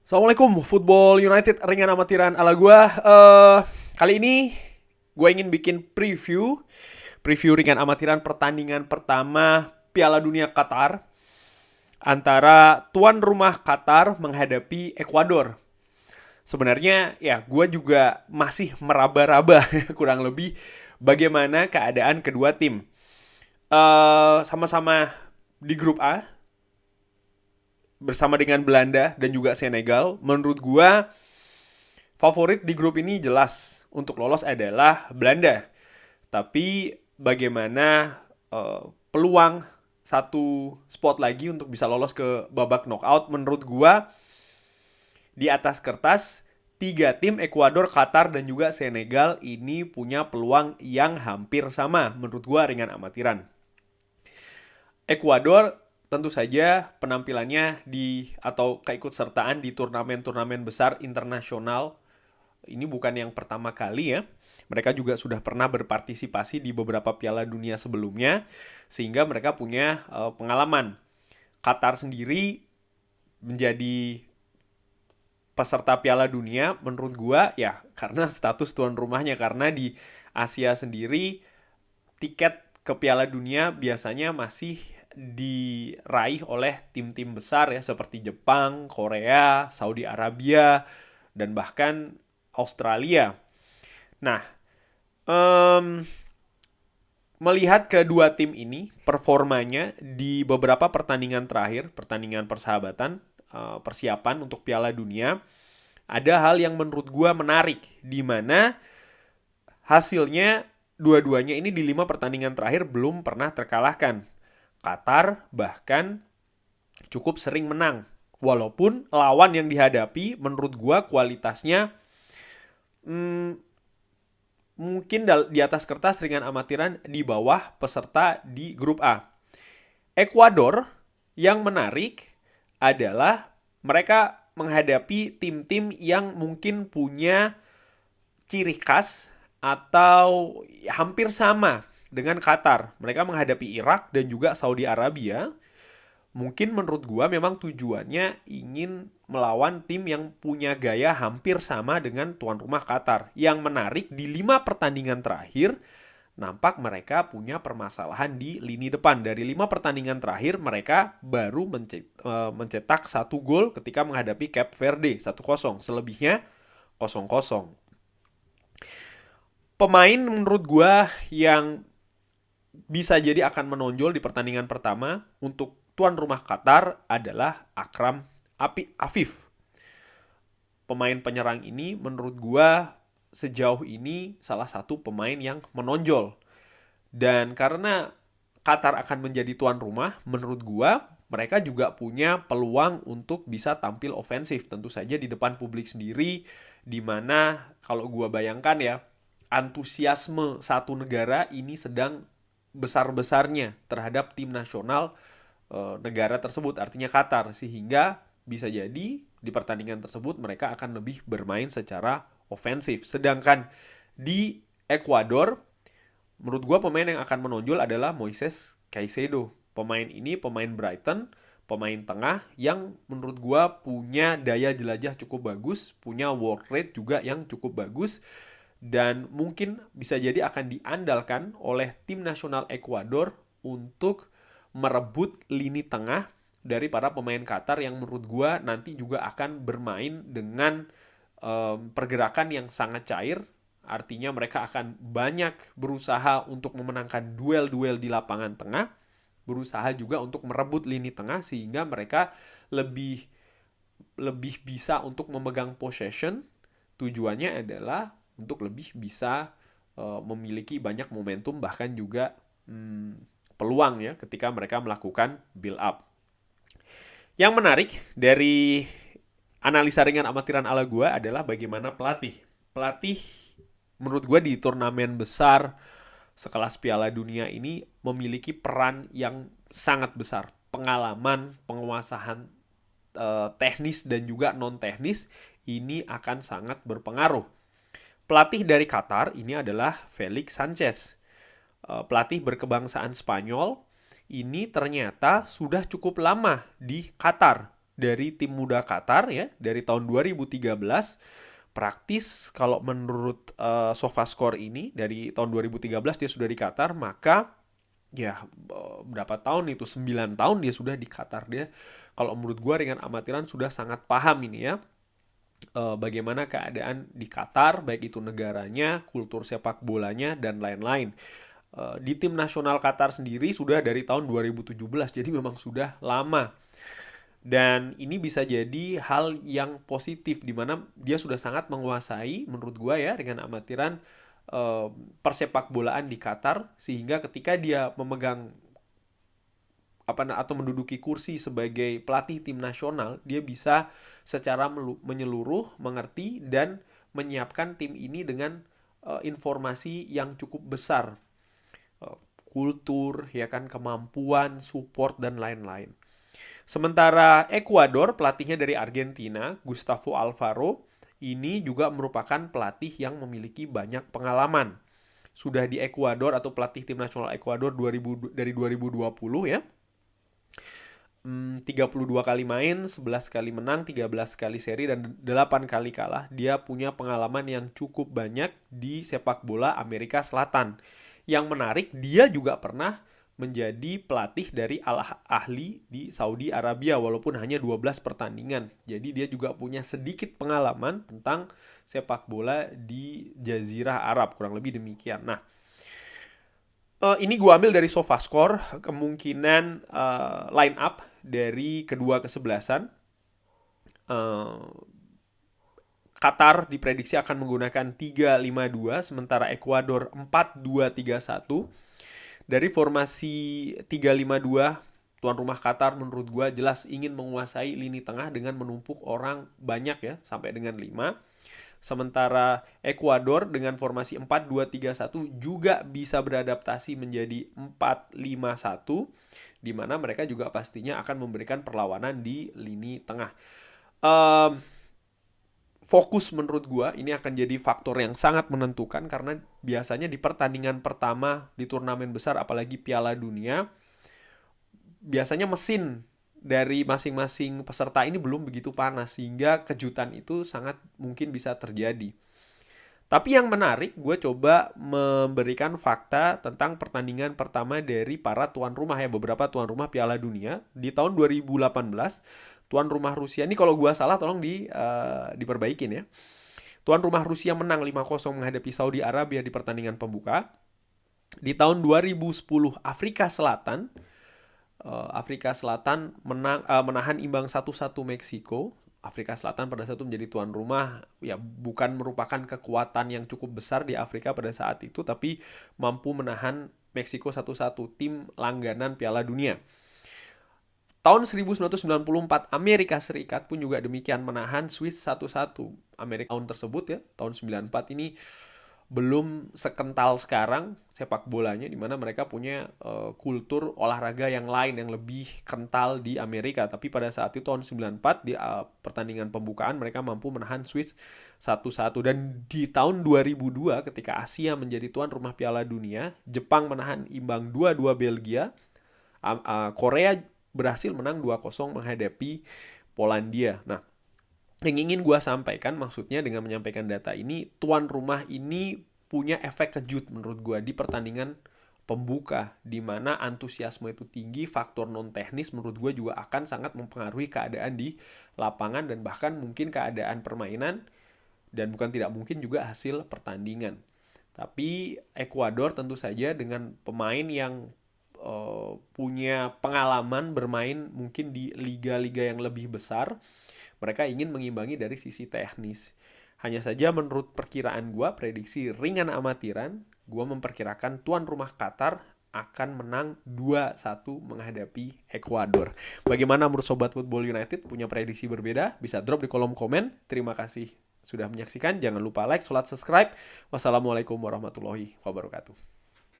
Assalamualaikum, Football United ringan amatiran ala gua. Kali ini gue ingin bikin preview ringan amatiran pertandingan pertama Piala Dunia Qatar antara tuan rumah Qatar menghadapi Ekuador. Sebenarnya ya gue juga masih meraba-raba kurang lebih bagaimana keadaan kedua tim. Sama-sama di grup A bersama dengan Belanda dan juga Senegal. Menurut gua favorit di grup ini jelas untuk lolos adalah Belanda. Tapi bagaimana peluang satu spot lagi untuk bisa lolos ke babak knockout, menurut gua di atas kertas tiga tim Ekuador, Qatar dan juga Senegal ini punya peluang yang hampir sama menurut gua ringan amatiran. Ekuador tentu saja penampilannya atau keikutsertaan di turnamen-turnamen besar internasional ini bukan yang pertama kali ya. Mereka juga sudah pernah berpartisipasi di beberapa Piala Dunia sebelumnya sehingga mereka punya pengalaman. Qatar sendiri menjadi peserta Piala Dunia menurut gua ya karena status tuan rumahnya, karena di Asia sendiri tiket ke Piala Dunia biasanya masih diraih oleh tim-tim besar ya seperti Jepang, Korea, Saudi Arabia, dan bahkan Australia. Nah, melihat kedua tim ini performanya di beberapa pertandingan terakhir, pertandingan persahabatan, persiapan untuk Piala Dunia, ada hal yang menurut gua menarik di mana hasilnya dua-duanya ini di 5 pertandingan terakhir belum pernah terkalahkan. Qatar bahkan cukup sering menang. Walaupun lawan yang dihadapi menurut gua kualitasnya mungkin di atas kertas ringan amatiran di bawah peserta di grup A. Ekuador yang menarik adalah mereka menghadapi tim-tim yang mungkin punya ciri khas atau hampir sama dengan Qatar. Mereka menghadapi Irak dan juga Saudi Arabia. Mungkin menurut gua memang tujuannya ingin melawan tim yang punya gaya hampir sama dengan tuan rumah Qatar. Yang menarik di 5 pertandingan terakhir nampak mereka punya permasalahan di lini depan. Dari 5 pertandingan terakhir mereka baru mencetak 1 gol ketika menghadapi Cape Verde 1-0. Selebihnya 0-0. Pemain menurut gua yang bisa jadi akan menonjol di pertandingan pertama untuk tuan rumah Qatar adalah Akram Afif. Pemain penyerang ini menurut gua sejauh ini salah satu pemain yang menonjol. Dan karena Qatar akan menjadi tuan rumah, menurut gua mereka juga punya peluang untuk bisa tampil ofensif. Tentu saja di depan publik sendiri, di mana kalau gua bayangkan ya, antusiasme satu negara ini sedang besar-besarnya terhadap tim nasional negara tersebut, artinya Qatar, sehingga bisa jadi di pertandingan tersebut mereka akan lebih bermain secara ofensif. Sedangkan di Ekuador, menurut gua pemain yang akan menonjol adalah Moises Caicedo. Pemain ini pemain Brighton, pemain tengah yang menurut gua punya daya jelajah cukup bagus, punya work rate juga yang cukup bagus, dan mungkin bisa jadi akan diandalkan oleh tim nasional Ekuador untuk merebut lini tengah dari para pemain Qatar yang menurut gua nanti juga akan bermain dengan pergerakan yang sangat cair. Artinya mereka akan banyak berusaha untuk memenangkan duel-duel di lapangan tengah, berusaha juga untuk merebut lini tengah sehingga mereka lebih bisa untuk memegang possession. Tujuannya adalah untuk lebih bisa memiliki banyak momentum bahkan juga peluang ya ketika mereka melakukan build up. Yang menarik dari analisa ringan amatiran ala gue adalah bagaimana pelatih. Pelatih menurut gue di turnamen besar sekelas Piala Dunia ini memiliki peran yang sangat besar. Pengalaman, penguasaan teknis dan juga non teknis ini akan sangat berpengaruh. Pelatih dari Qatar ini adalah Felix Sanchez. Pelatih berkebangsaan Spanyol ini ternyata sudah cukup lama di Qatar. dari tim muda Qatar ya, dari tahun 2013. Praktis kalau menurut SofaScore ini dari tahun 2013 dia sudah di Qatar, maka ya berapa tahun itu, 9 tahun dia sudah di Qatar. Dia kalau menurut gue dengan amatiran sudah sangat paham ini ya, bagaimana keadaan di Qatar, baik itu negaranya, kultur sepak bolanya, dan lain-lain. Di tim nasional Qatar sendiri sudah dari tahun 2017, jadi memang sudah lama. Dan ini bisa jadi hal yang positif, di mana dia sudah sangat menguasai, menurut gue ya, dengan amatiran persepak bolaan di Qatar, sehingga ketika dia memegang atau menduduki kursi sebagai pelatih tim nasional, dia bisa secara menyeluruh mengerti dan menyiapkan tim ini dengan informasi yang cukup besar, kultur, ya kan, kemampuan, support, dan lain-lain. Sementara Ekuador, pelatihnya dari Argentina, Gustavo Alfaro, ini juga merupakan pelatih yang memiliki banyak pengalaman. Sudah di Ekuador atau pelatih tim nasional Ekuador dari 2020 ya. 32 kali main, 11 kali menang, 13 kali seri, dan 8 kali kalah. Dia punya pengalaman yang cukup banyak di sepak bola Amerika Selatan. Yang menarik, dia juga pernah menjadi pelatih dari Al-Ahli di Saudi Arabia walaupun hanya 12 pertandingan. Jadi dia juga punya sedikit pengalaman tentang sepak bola di Jazirah Arab, kurang lebih demikian. Nah, ini gue ambil dari SofaScore, kemungkinan line up dari kedua kesebelasan. Qatar diprediksi akan menggunakan 3-5-2, sementara Ekuador 4-2-3-1. Dari formasi 3-5-2, tuan rumah Qatar menurut gue jelas ingin menguasai lini tengah dengan menumpuk orang banyak ya, sampai dengan 5. Sementara Ekuador dengan formasi 4-2-3-1 juga bisa beradaptasi menjadi 4-5-1, di mana mereka juga pastinya akan memberikan perlawanan di lini tengah. Fokus menurut gue ini akan jadi faktor yang sangat menentukan, karena biasanya di pertandingan pertama di turnamen besar, apalagi Piala Dunia, biasanya mesin dari masing-masing peserta ini belum begitu panas, sehingga kejutan itu sangat mungkin bisa terjadi. Tapi yang menarik, gue coba memberikan fakta tentang pertandingan pertama dari para tuan rumah ya, beberapa tuan rumah Piala Dunia. Di tahun 2018, tuan rumah Rusia, ini kalau gue salah tolong diperbaikin ya. Tuan rumah Rusia menang 5-0 menghadapi Saudi Arabia di pertandingan pembuka. Di tahun 2010, Afrika Selatan menahan imbang 1-1 Meksiko. Afrika Selatan pada saat itu menjadi tuan rumah, ya bukan merupakan kekuatan yang cukup besar di Afrika pada saat itu, tapi mampu menahan Meksiko 1-1, tim langganan Piala Dunia. Tahun 1994, Amerika Serikat pun juga demikian, menahan Swiss 1-1. Amerika tahun tersebut ya, tahun 94 ini belum sekental sekarang sepak bolanya, di mana mereka punya kultur olahraga yang lain yang lebih kental di Amerika. Tapi pada saat itu tahun 94 di pertandingan pembukaan mereka mampu menahan Swiss 1-1. Dan di tahun 2002 ketika Asia menjadi tuan rumah Piala Dunia, Jepang menahan imbang 2-2 Belgia. Korea berhasil menang 2-0 menghadapi Polandia. Nah, yang ingin gue sampaikan maksudnya dengan menyampaikan data ini, tuan rumah ini punya efek kejut menurut gue di pertandingan pembuka, di mana antusiasme itu tinggi, faktor non teknis menurut gue juga akan sangat mempengaruhi keadaan di lapangan dan bahkan mungkin keadaan permainan, dan bukan tidak mungkin juga hasil pertandingan. Tapi Ekuador tentu saja dengan pemain yang punya pengalaman bermain mungkin di liga-liga yang lebih besar, mereka ingin mengimbangi dari sisi teknis. Hanya saja menurut perkiraan gue, prediksi ringan amatiran, gue memperkirakan tuan rumah Qatar akan menang 2-1 menghadapi Ekuador. Bagaimana menurut Sobat Football United? Punya prediksi berbeda? Bisa drop di kolom komen. Terima kasih sudah menyaksikan. Jangan lupa like, subscribe. Wassalamualaikum warahmatullahi wabarakatuh.